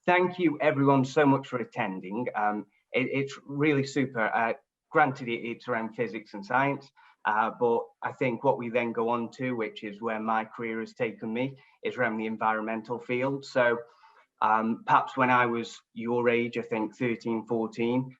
thank you everyone so much for attending. It's really super. Granted, it's around physics and science, but I think what we then go on to, which is where my career has taken me, is around the environmental field. So perhaps when I was your age, I think 13, 14,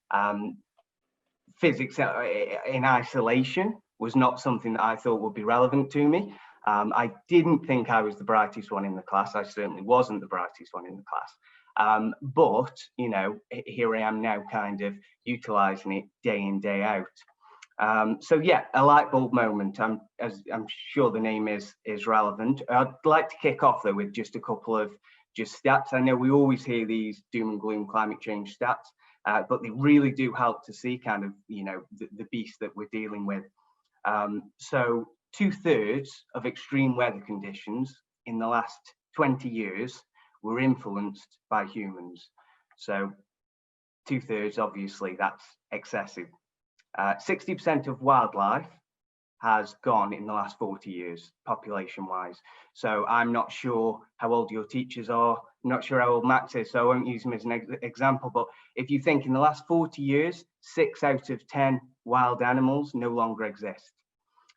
physics in isolation was not something that I thought would be relevant to me. I didn't think I was the brightest one in the class. I certainly wasn't the brightest one in the class. But, you know, here I am now kind of utilizing it day in, day out. So yeah, a light bulb moment. As I'm sure the name is relevant. I'd like to kick off though with just a couple of stats. I know we always hear these doom and gloom climate change stats, but they really do help to see kind of, you know, the beast that we're dealing with. So 2/3 of extreme weather conditions in the last 20 years were influenced by humans. So 2/3, obviously, that's excessive. 60% of wildlife has gone in the last 40 years, population-wise. So I'm not sure how old your teachers are, I'm not sure how old Max is, so I won't use him as an example, but if you think in the last 40 years, 6 out of 10 wild animals no longer exist.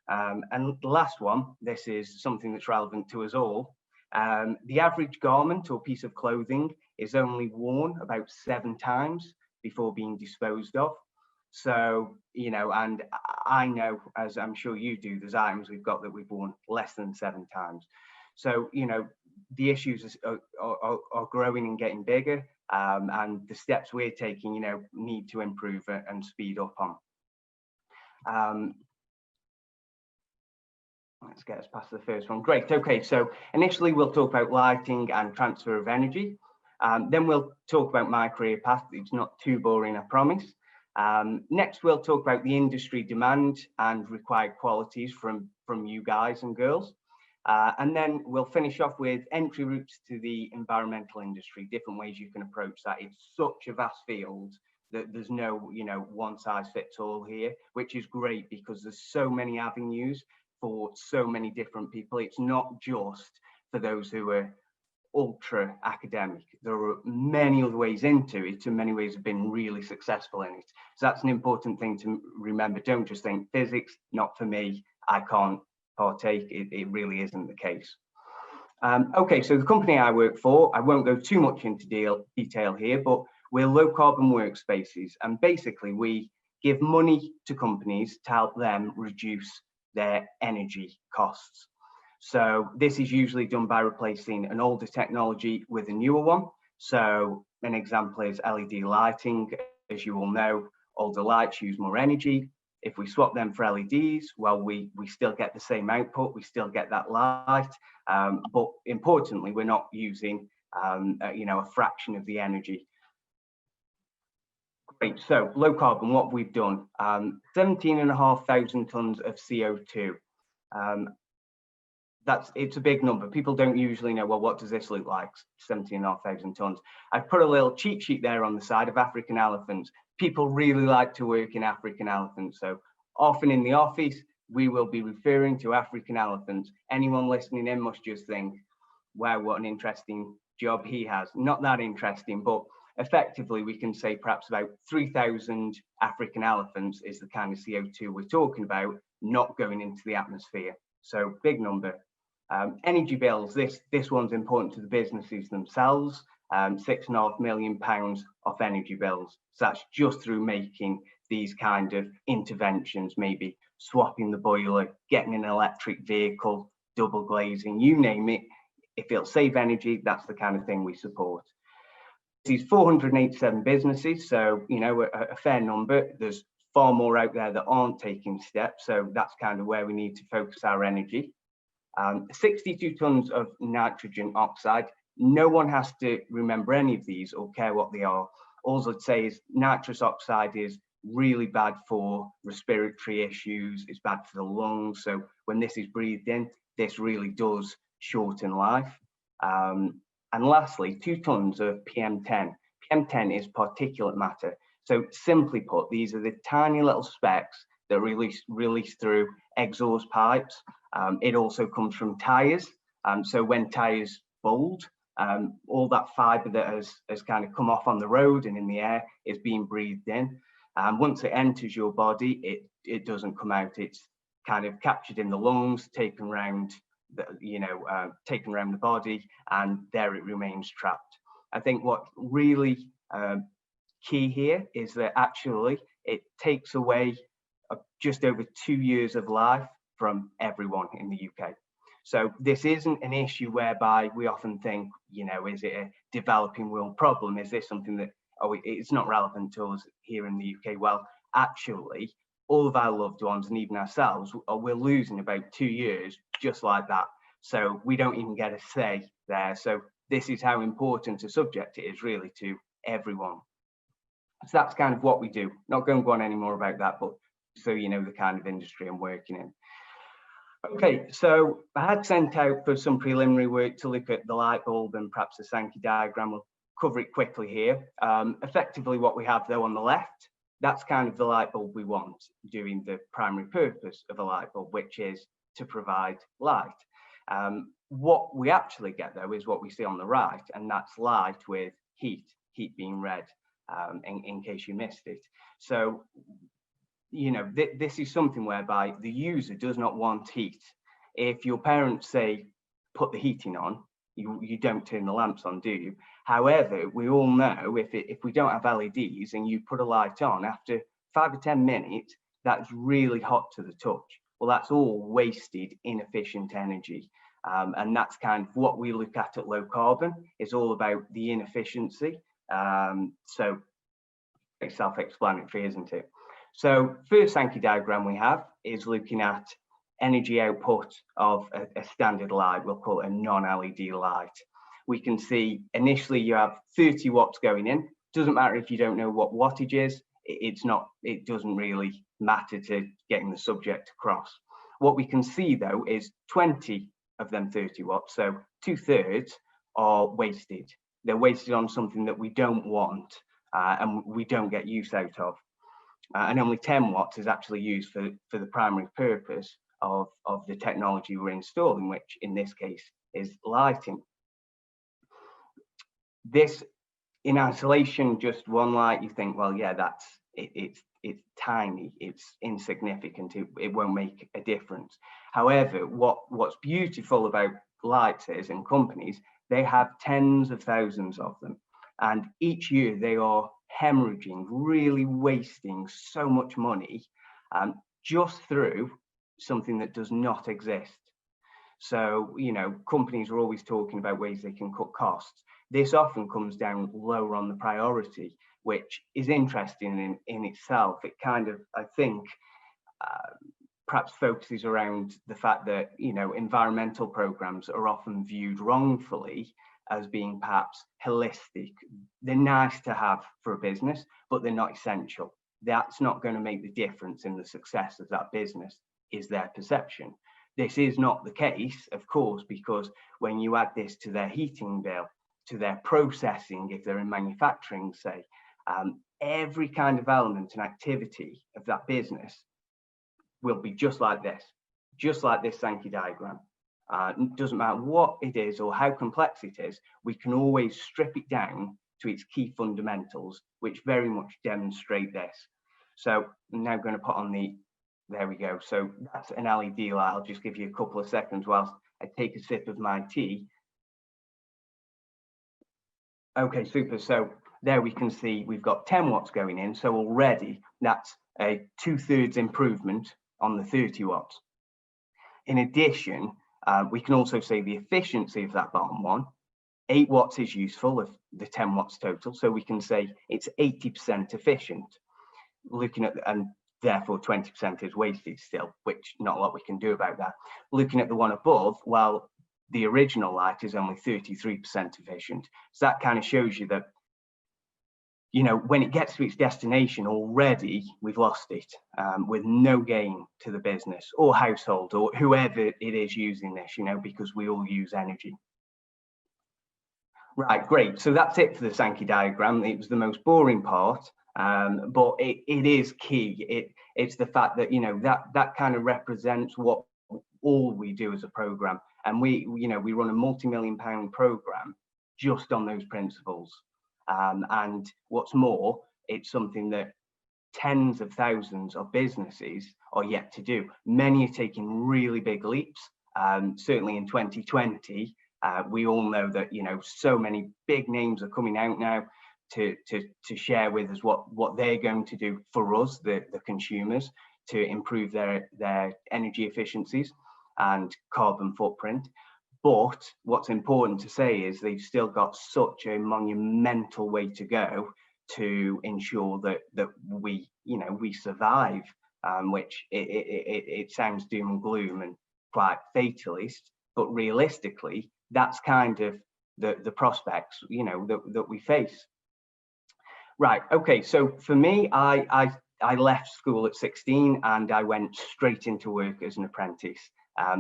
And the last one, this is something that's relevant to us all. The average garment or piece of clothing is only worn about 7 times before being disposed of. So, you know, and I know, as I'm sure you do, there's items we've got that we've worn less than 7 times. So, you know, the issues are growing and getting bigger, and the steps we're taking, you know, need to improve and speed up on. Let's get us past the first one. Great. Okay, so initially we'll talk about lighting and transfer of energy. Then we'll talk about my career path. It's not too boring, I promise. Next, we'll talk about the industry demand and required qualities from you guys and girls. And then we'll finish off with entry routes to the environmental industry, different ways you can approach that. It's such a vast field that there's no, you know, one size fits all here, which is great because there's so many avenues for so many different people. It's not just for those who are ultra academic. There are many other ways into it, and many ways have been really successful in it. So that's an important thing to remember. Don't just think physics, not for me, I can't partake. It really isn't the case. Okay, so the company I work for, I won't go too much into detail here, but we're low carbon workspaces, and basically we give money to companies to help them reduce their energy costs. So this is usually done by replacing an older technology with a newer one. So an example is LED lighting. As you all know, older lights use more energy. If we swap them for LEDs, well, we still get the same output, we still get that light, but importantly, we're not using you know, a fraction of the energy. Great, so low carbon, what we've done, 17,500 tons of CO2. It's a big number. People don't usually know, well, what does this look like, 17,500 tons. I've put a little cheat sheet there on the side of African elephants. People really like to work in African elephants. So often in the office, we will be referring to African elephants. Anyone listening in must just think, wow, what an interesting job he has. Not that interesting, but effectively, we can say perhaps about 3,000 African elephants is the kind of CO2 we're talking about, not going into the atmosphere. So big number. Energy bills, this one's important to the businesses themselves. £6.5 million off energy bills. So that's just through making these kind of interventions, maybe swapping the boiler, getting an electric vehicle, double glazing, you name it. If it'll save energy, that's the kind of thing we support. These 487 businesses, so, you know, a fair number. There's far more out there that aren't taking steps, so that's kind of where we need to focus our energy. 62 tons of nitrogen oxide. No one has to remember any of these or care what they are. All I'd say is nitrous oxide is really bad for respiratory issues, it's bad for the lungs, so when this is breathed in, this really does shorten life. And lastly, 2 tons of PM10. PM10 is particulate matter. So simply put, these are the tiny little specks that release through exhaust pipes. It also comes from tires. So when tires bulge, All that fibre that has kind of come off on the road and in the air is being breathed in. And once it enters your body, it doesn't come out. It's kind of captured in the lungs, taken around the body, and there it remains trapped. I think what really key here is that actually it takes away just over 2 years of life from everyone in the UK. So this isn't an issue whereby we often think, is it a developing world problem? Is this something that, it's not relevant to us here in the UK? Well, actually, all of our loved ones and even ourselves, we're losing about 2 years just like that. So we don't even get a say there. So this is how important a subject it is really to everyone. So that's kind of what we do. Not going to go on any more about that, but so you know the kind of industry I'm working in. Okay, so I had sent out for some preliminary work to look at the light bulb and perhaps the Sankey diagram. We'll cover it quickly here. Effectively what we have though on the left, that's kind of the light bulb we want, doing the primary purpose of a light bulb, which is to provide light. What we actually get though is what we see on the right, and that's light with heat being red, in case you missed it. So, this is something whereby the user does not want heat. If your parents say, put the heating on, you don't turn the lamps on, do you? However, we all know if we don't have LEDs and you put a light on, after 5 or 10 minutes, that's really hot to the touch. Well, that's all wasted, inefficient energy. And that's kind of what we look at low carbon, is all about the inefficiency. So it's self-explanatory, isn't it? So first Sankey diagram we have is looking at energy output of a standard light. We'll call it a non-LED light. We can see initially you have 30 watts going in. Doesn't matter if you don't know what wattage is. It doesn't really matter to getting the subject across. What we can see though is 20 of them 30 watts, so 2/3 are wasted. They're wasted on something that we don't want and we don't get use out of. And only 10 watts is actually used for the primary purpose of the technology we're installing, which in this case is lighting. This in isolation, just one light, you think, well, yeah, it's tiny, it's insignificant, it won't make a difference. However, what's beautiful about lights is, in companies, they have tens of thousands of them, and each year they are hemorrhaging, really wasting so much money just through something that does not exist. So, companies are always talking about ways they can cut costs. This often comes down lower on the priority, which is interesting in itself. It kind of, I think, perhaps focuses around the fact that, environmental programs are often viewed wrongfully as being perhaps holistic. They're nice to have for a business, but they're not essential. That's not going to make the difference in the success of that business, is their perception. This is not the case, of course, because when you add this to their heating bill, to their processing, if they're in manufacturing, say, every kind of element and activity of that business will be just like this Sankey diagram. It doesn't matter what it is or how complex it is, we can always strip it down to its key fundamentals, which very much demonstrate this. So I'm now going to put on there we go. So that's an LED light. I'll just give you a couple of seconds whilst I take a sip of my tea. Okay, super. So there we can see we've got 10 watts going in. So already that's a 2/3 improvement on the 30 watts. In addition, we can also say the efficiency of that bottom one. 8 watts is useful of the 10 watts total. So we can say it's 80% efficient. Looking at, and therefore 20% is wasted still, which not a lot we can do about that. Looking at the one above, well, the original light is only 33% efficient. So that kind of shows you that, when it gets to its destination, already we've lost it with no gain to the business or household or whoever it is using this, because we all use energy. Right, great. So that's it for the Sankey diagram. It was the most boring part, but it is key. It's the fact that, that kind of represents what all we do as a program. And we run a multi-million-pound program just on those principles. And what's more, it's something that tens of thousands of businesses are yet to do. Many are taking really big leaps. Certainly in 2020, we all know that, you know, so many big names are coming out now to share with us what they're going to do for us, the consumers, to improve their energy efficiencies and carbon footprint. But what's important to say is they've still got such a monumental way to go to ensure that we, you know, we survive, which it sounds doom and gloom and quite fatalist, but realistically, that's kind of the prospects, you know, that we face. Right. Okay. So for me, I left school at 16 and I went straight into work as an apprentice.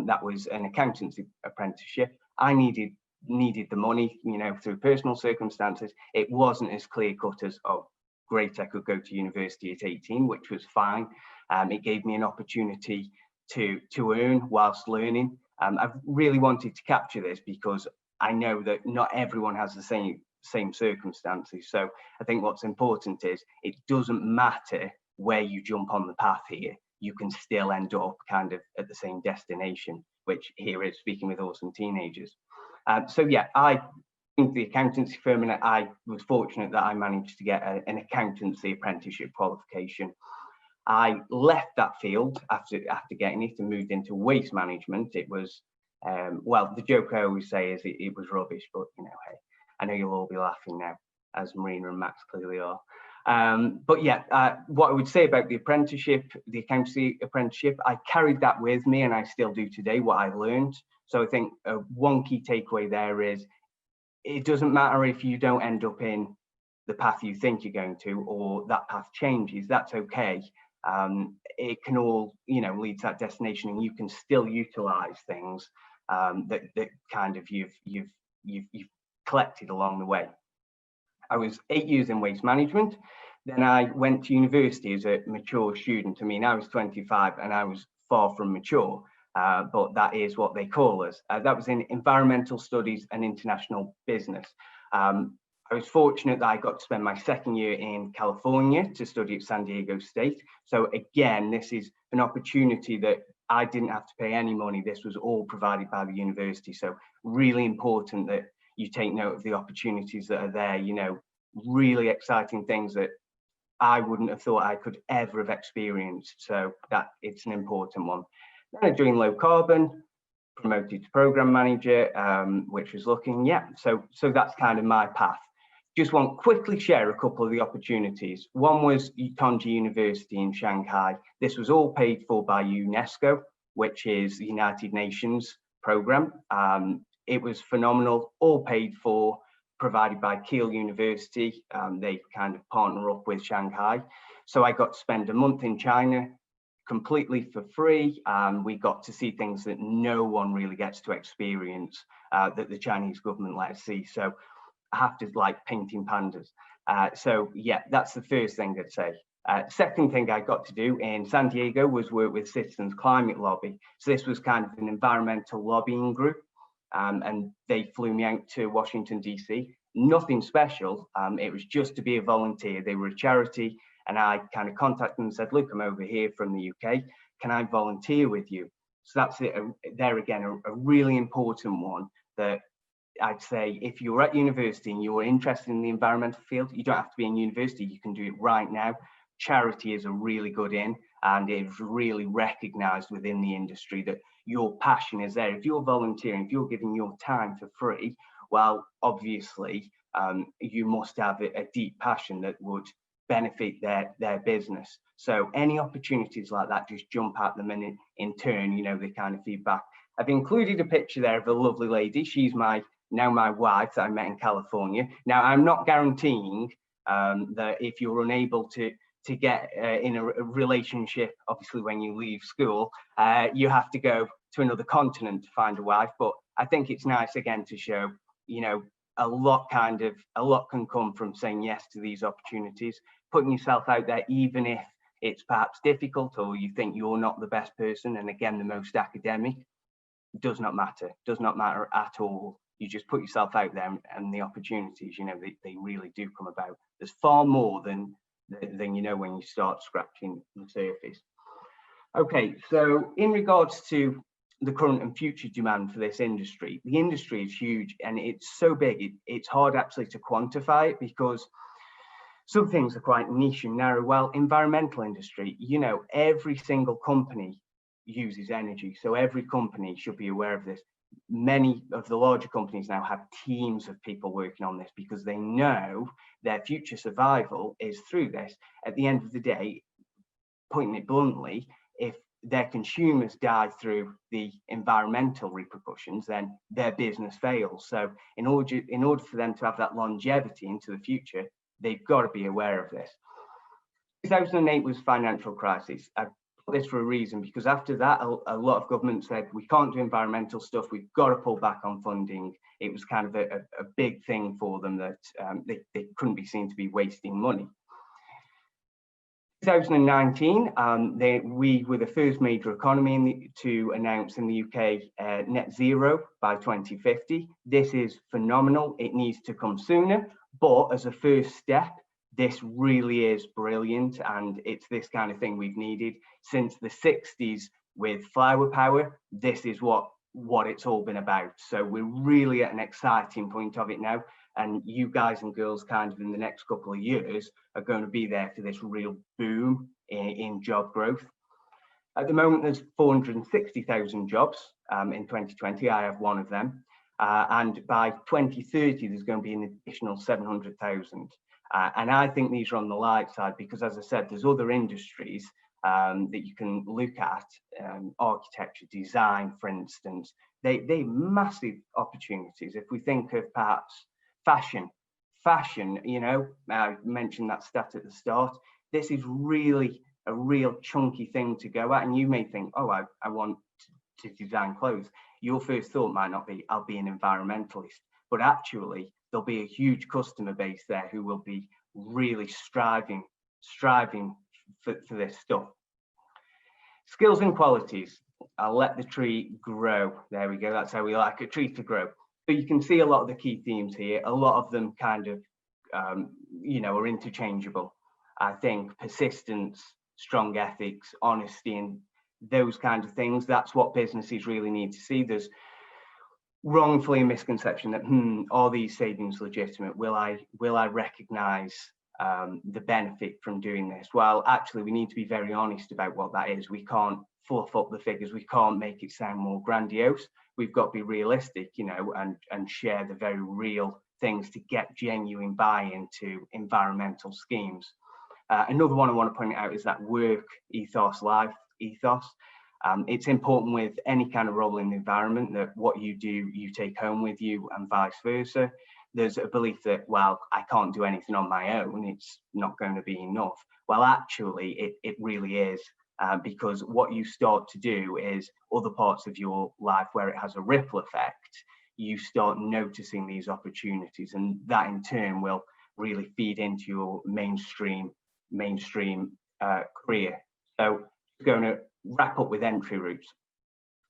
That was an accountancy apprenticeship. I needed the money, you know, through personal circumstances. It wasn't as clear cut as, oh, great, I could go to university at 18, which was fine. It gave me an opportunity to earn whilst learning. I've really wanted to capture this because I know that not everyone has the same circumstances. So I think what's important is it doesn't matter where you jump on the path here, you can still end up kind of at the same destination, which here is speaking with awesome teenagers. So yeah, I think the accountancy firm, and I was fortunate that I managed to get an accountancy apprenticeship qualification. I left that field after getting it and moved into waste management. It was, well, the joke I always say is it was rubbish, but you know, hey, I know you'll all be laughing now, as Marina and Max clearly are. But yeah, what I would say about the apprenticeship, the accountancy apprenticeship, I carried that with me and I still do today, what I learned. So I think one key takeaway there is it doesn't matter if you don't end up in the path you think you're going to, or that path changes, that's okay. It can all, you know, lead to that destination, and you can still utilize things that kind of you've collected along the way. I was 8 years in waste management. Then I went to university as a mature student. I mean, I was 25 and I was far from mature, but that is what they call us. That was in environmental studies and international business. I was fortunate that I got to spend my second year in California to study at San Diego State. So again, this is an opportunity that I didn't have to pay any money. This was all provided by the university. So really important that you take note of the opportunities that are there, you know, really exciting things that I wouldn't have thought I could ever have experienced. So that it's an important one. Then I joined low carbon, promoted to program manager, which was looking, yeah, so that's kind of my path. Just want to quickly share a couple of the opportunities. One was Tongji University in Shanghai. This was all paid for by UNESCO, which is the United Nations program. It was phenomenal, all paid for, provided by Kiel University. They kind of partner up with Shanghai. So I got to spend a month in China completely for free. We got to see things that no one really gets to experience, that the Chinese government let us see. So I have to like painting pandas. So yeah, that's the first thing I'd say. Second thing I got to do in San Diego was work with Citizens Climate Lobby. So this was kind of an environmental lobbying group. And they flew me out to Washington, DC. Nothing special. It was just to be a volunteer. They were a charity, and I kind of contacted them and said, look, I'm over here from the UK. Can I volunteer with you? So that's it. There again, a really important one that I'd say if you're at university and you're interested in the environmental field, you don't have to be in university. You can do it right now. Charity is a really good in, and it's really recognized within the industry that your passion is there. If you're volunteering, if you're giving your time for free, well, obviously, you must have a deep passion that would benefit their business. So any opportunities like that, just jump at them, and in turn, you know, the kind of feedback. I've included a picture there of a lovely lady. She's now my wife that I met in California. Now, I'm not guaranteeing that if you're unable to get in a relationship, obviously when you leave school, you have to go to another continent to find a wife. But I think it's nice again to show, you know, a lot can come from saying yes to these opportunities, putting yourself out there, even if it's perhaps difficult or you think you're not the best person and again the most academic. does not matter at all. You just put yourself out there, and the opportunities, they really do come about. There's far more than when you start scratching the surface. Okay, so in regards to the current and future demand for this industry, the industry is huge, and it's so big, it's hard actually to quantify it, because some things are quite niche and narrow. Well, environmental industry, every single company uses energy, so every company should be aware of this. Many of the larger companies now have teams of people working on this, because they know their future survival is through this. At the end of the day, putting it bluntly, if their consumers die through the environmental repercussions, then their business fails. So in order for them to have that longevity into the future, they've got to be aware of this. 2008 was financial crisis. I put this for a reason, because after that, a lot of governments said, we can't do environmental stuff, we've got to pull back on funding. It was kind of a big thing for them that they couldn't be seen to be wasting money. 2019, we were the first major economy to announce in the UK net zero by 2050. This is phenomenal. It needs to come sooner, but as a first step, this really is brilliant, and it's this kind of thing we've needed since the 60s with flower power. This is what it's all been about. So we're really at an exciting point of it now, and you guys and girls kind of in the next couple of years are going to be there for this real boom in job growth. At the moment, there's 460,000 jobs in 2020. I have one of them. And by 2030, there's going to be an additional 700,000. And I think these are on the light side, because, as I said, there's other industries that you can look at, architecture, design, for instance. They're massive opportunities. If we think of perhaps fashion, I mentioned that stat at the start. This is really a real chunky thing to go at. And you may think, oh, I want to design clothes. Your first thought might not be, I'll be an environmentalist, but actually there'll be a huge customer base there who will be really striving for this stuff. Skills and qualities. I'll let the tree grow. There we go. That's how we like a tree to grow. But you can see a lot of the key themes here. A lot of them kind of, are interchangeable. I think persistence, strong ethics, honesty, and those kinds of things. That's what businesses really need to see. There's wrongfully a misconception that, are these savings legitimate? Will I recognize the benefit from doing this? Well, actually, we need to be very honest about what that is. We can't fluff up the figures. We can't make it sound more grandiose. We've got to be realistic, and share the very real things to get genuine buy-in to environmental schemes. Another one I want to point out is that work ethos, life ethos. It's important with any kind of role in the environment that what you do, you take home with you, and vice versa. There's a belief that, well, I can't do anything on my own, it's not going to be enough. Well, actually, it really is, because what you start to do is other parts of your life where it has a ripple effect, you start noticing these opportunities, and that in turn will really feed into your mainstream career. So going to wrap up with entry routes.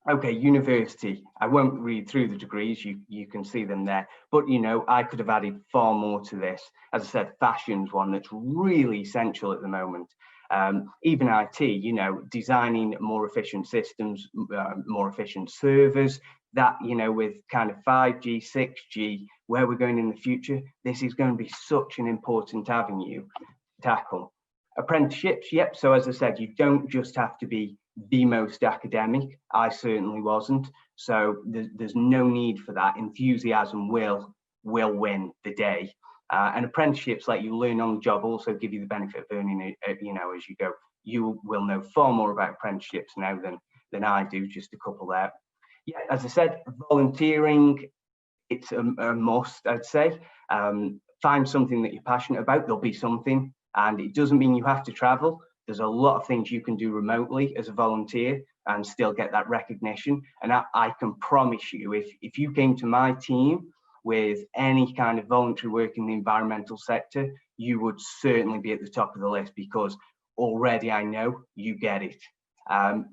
Okay, university. I won't read through the degrees, you can see them there, but I could have added far more to this. As I said, fashion's one that's really essential at the moment. Even IT, designing more efficient systems, more efficient servers, that, with kind of 5G, 6G, where we're going in the future, this is going to be such an important avenue to tackle. Apprenticeships, yep. So as I said, you don't just have to be the most academic. I certainly wasn't. So there's no need for that. Enthusiasm will win the day. And apprenticeships let you learn on the job, also give you the benefit of earning it, as you go. You will know far more about apprenticeships now than I do, just a couple there. Yeah, as I said, volunteering, it's a must, I'd say. Find something that you're passionate about. There'll be something, and it doesn't mean you have to travel. There's a lot of things you can do remotely as a volunteer and still get that recognition. And I can promise you, if you came to my team with any kind of voluntary work in the environmental sector, you would certainly be at the top of the list, because already I know you get it.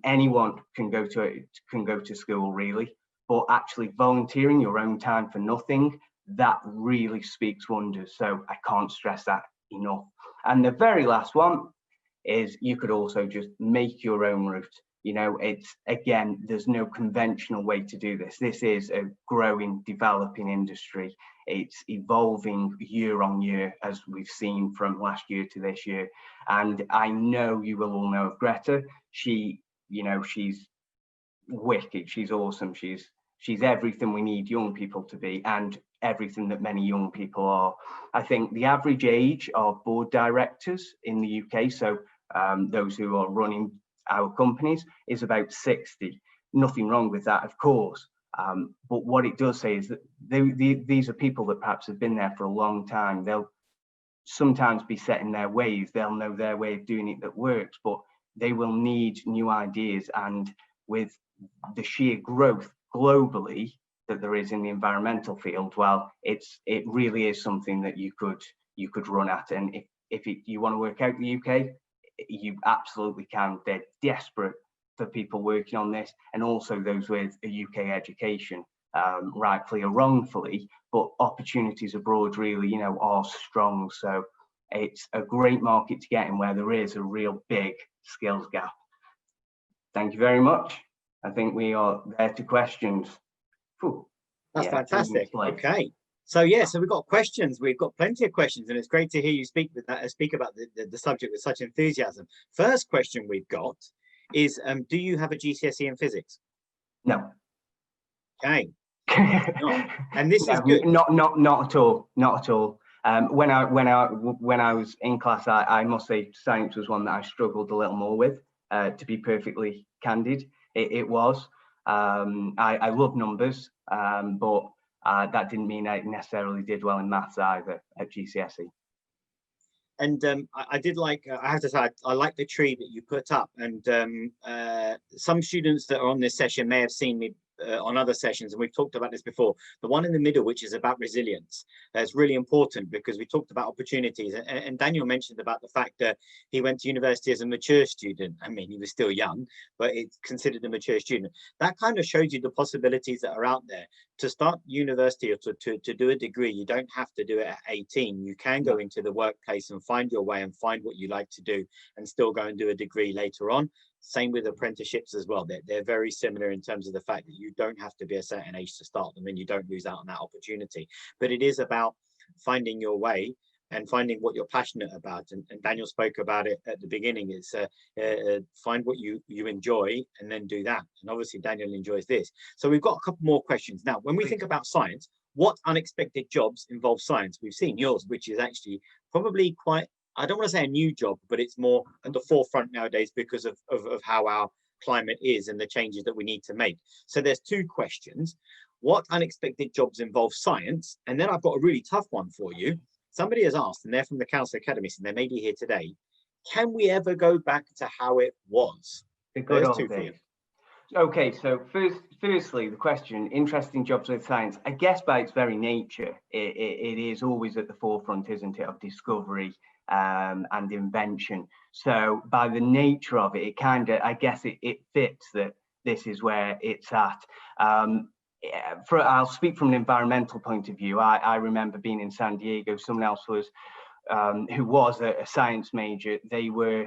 Anyone can go to school really, but actually volunteering your own time for nothing, that really speaks wonders. So I can't stress that enough. And the very last one is you could also just make your own route. You know, it's, again, there's no conventional way to do this. This is a growing, developing industry. It's evolving year on year, as we've seen from last year to this year. And I know you will all know of Greta. She, you know, she's wicked. She's awesome. She's everything we need young people to be, and everything that many young people are. I think the average age of board directors in the UK, so those who are running our companies, is about 60. Nothing wrong with that, of course. But what it does say is that these are people that perhaps have been there for a long time. They'll sometimes be set in their ways. They'll know their way of doing it that works, but they will need new ideas. And with the sheer growth globally that there is in the environmental field, well, it really is something that you could run at. And if you want to work out the UK, you absolutely can. They're desperate for people working on this, and also those with a UK education, rightfully or wrongfully, but opportunities abroad really, you know, are strong. So it's a great market to get in, where there is a real big skills gap. Thank you very much. I think we are there to questions. Whew. That's fantastic. Okay. So so we've got questions. We've got plenty of questions, and it's great to hear you speak about the subject with such enthusiasm. First question we've got is, do you have a GCSE in physics? No. Okay. And this is good. Not at all. Not at all. When I was in class, I must say science was one that I struggled a little more with. To be perfectly candid, it was. I love numbers, but that didn't mean I necessarily did well in maths either at GCSE. And I did like, I have to say, I like the tree that you put up. And some students that are on this session may have seen me on other sessions, and we've talked about this before. The one in the middle, which is about resilience, is really important, because we talked about opportunities. And Daniel mentioned about the fact that he went to university as a mature student. I mean, he was still young, but it's considered a mature student. That kind of shows you the possibilities that are out there. To start university or to do a degree, you don't have to do it at 18. You can go into the workplace and find your way and find what you like to do, and still go and do a degree later on. Same with apprenticeships as well. They're very similar in terms of the fact that you don't have to be a certain age to start them, and you don't lose out on that opportunity. But it is about finding your way and finding what you're passionate about. And Daniel spoke about it at the beginning. It's find what you enjoy and then do that. And obviously Daniel enjoys this. So we've got a couple more questions. Now, when we think about science, what unexpected jobs involve science? We've seen yours, which is actually probably quite, I don't want to say a new job, but it's more at the forefront nowadays because of how our climate is and the changes that we need to make. So there's two questions. What unexpected jobs involve science? And then I've got a really tough one for you. Somebody has asked, and they're from the Council Academy, so they may be here today. Can we ever go back to how it was? The good old days. Okay, so firstly, the question, interesting jobs with science. I guess by its very nature, it is always at the forefront, isn't it, of discovery and invention. So by the nature of it, it kind of, I guess it fits that this is where it's at. I'll speak from an environmental point of view. I remember being in San Diego. Someone else was, who was a science major. They were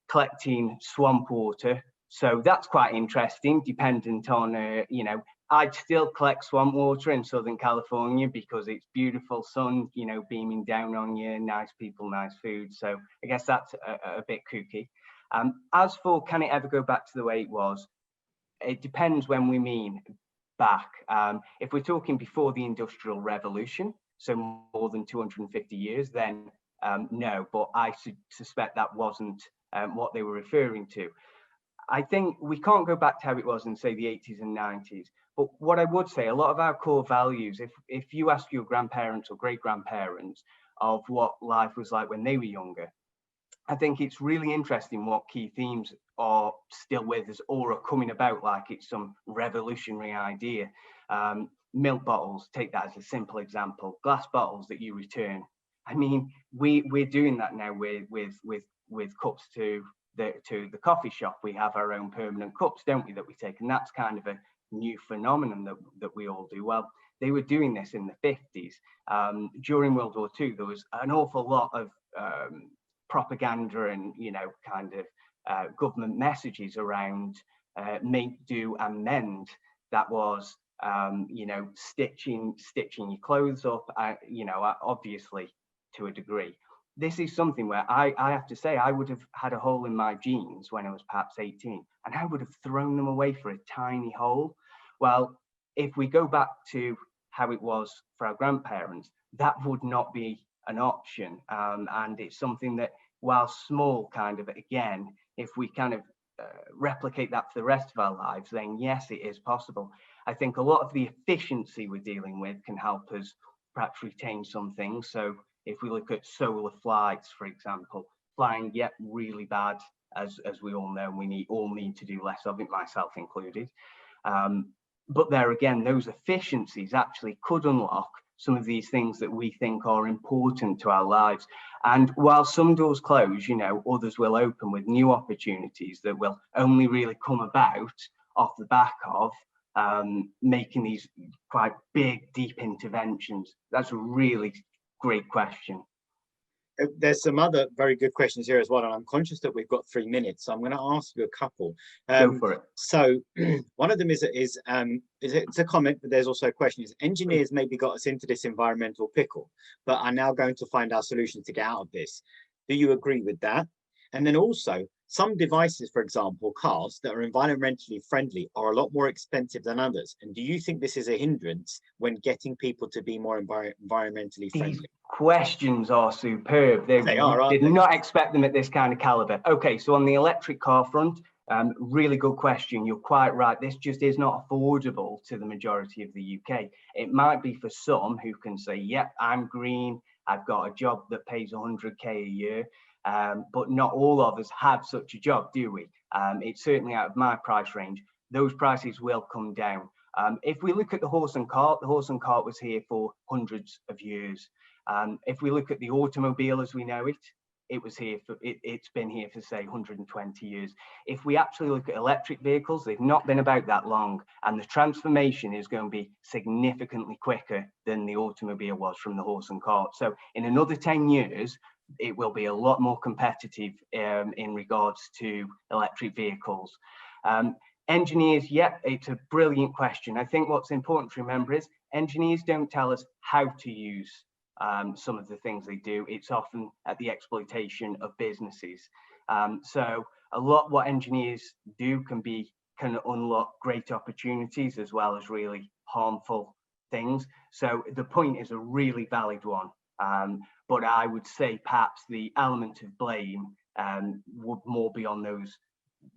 collecting swamp water. So that's quite interesting, dependent on, you know, I'd still collect swamp water in Southern California because it's beautiful sun, you know, beaming down on you, nice people, nice food. So I guess that's a bit kooky. As for can it ever go back to the way it was, it depends when we mean back. If we're talking before the Industrial Revolution, so more than 250 years, then no, but I suspect that wasn't what they were referring to. I think we can't go back to how it was in, say, the 80s and 90s. But what I would say, a lot of our core values, if you ask your grandparents or great-grandparents of what life was like when they were younger, I think it's really interesting what key themes are still with us or are coming about like it's some revolutionary idea. Milk bottles, take that as a simple example. Glass bottles that you return. I mean, we're doing that now with cups to to the coffee shop. We have our own permanent cups, don't we, that we take, and that's kind of a new phenomenon that we all do. Well, they were doing this in the 50s. During World War II, there was an awful lot of propaganda and, you know, kind of government messages around make, do and mend. That was, you know, stitching your clothes up, you know, obviously to a degree. This is something where I have to say, I would have had a hole in my jeans when I was perhaps 18, and I would have thrown them away for a tiny hole. Well, if we go back to how it was for our grandparents, that would not be an option. And it's something that, while small, kind of, again, if we kind of replicate that for the rest of our lives, then yes, it is possible. I think a lot of the efficiency we're dealing with can help us perhaps retain some things. So if we look at solar flights, for example, flying, yet really bad, as we all know, we all need to do less of it, myself included. But there again, those efficiencies actually could unlock some of these things that we think are important to our lives. And while some doors close, you know, others will open with new opportunities that will only really come about off the back of making these quite big, deep interventions. That's a really great question. There's some other very good questions here as well, and I'm conscious that we've got 3 minutes, so I'm going to ask you a couple. Go for it. So one of them is it's a comment, but there's also a question: is engineers maybe got us into this environmental pickle, but are now going to find our solutions to get out of this? Do you agree with that? And then also, some devices, for example, cars that are environmentally friendly, are a lot more expensive than others. And do you think this is a hindrance when getting people to be more environmentally friendly? These questions are superb. They are, did not expect them at this kind of caliber. Okay, so on the electric car front, really good question. You're quite right. This just is not affordable to the majority of the UK. It might be for some who can say, yep, I'm green, I've got a job that pays 100k a year. But not all of us have such a job, do we? It's certainly out of my price range. Those prices will come down. If we look at the horse and cart was here for hundreds of years. If we look at the automobile as we know it, it's been here for, say, 120 years. If we actually look at electric vehicles, they've not been about that long, and the transformation is going to be significantly quicker than the automobile was from the horse and cart. So in another 10 years, it will be a lot more competitive in regards to electric vehicles. Engineers, yep, it's a brilliant question. I think what's important to remember is engineers don't tell us how to use some of the things they do. It's often at the exploitation of businesses. So a lot what engineers do can unlock great opportunities as well as really harmful things. So the point is a really valid one. But I would say perhaps the element of blame would more be on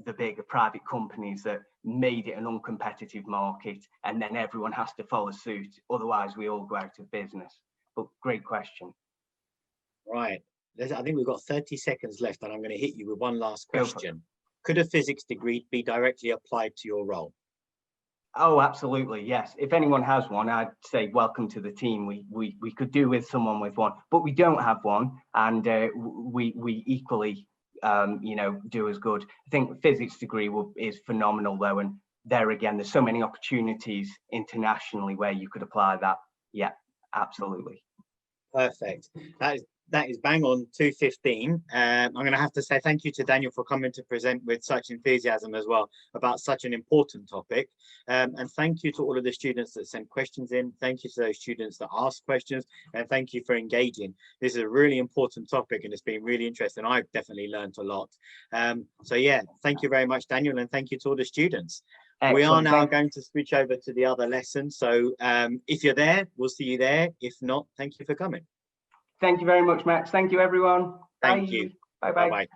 the bigger private companies that made it an uncompetitive market, and then everyone has to follow suit. Otherwise, we all go out of business. But great question. Right. I think we've got 30 seconds left, and I'm going to hit you with one last question. Could a physics degree be directly applied to your role? Oh, absolutely, yes. If anyone has one, I'd say welcome to the team. We could do with someone with one, but we don't have one, and we equally, you know, do as good. I think physics degree is phenomenal though, and there again, there's so many opportunities internationally where you could apply that. Yeah, absolutely. Perfect. That is bang on 2:15. I'm going to have to say thank you to Daniel for coming to present with such enthusiasm as well about such an important topic. And thank you to all of the students that sent questions in. Thank you to those students that asked questions, and thank you for engaging. This is a really important topic, and it's been really interesting. I've definitely learned a lot. So yeah, thank you very much, Daniel, and thank you to all the students. Excellent. We are now going to switch over to the other lesson. So if you're there, we'll see you there. If not, thank you for coming. Thank you very much, Max. Thank you, everyone. Thank you. Bye-bye. Bye-bye.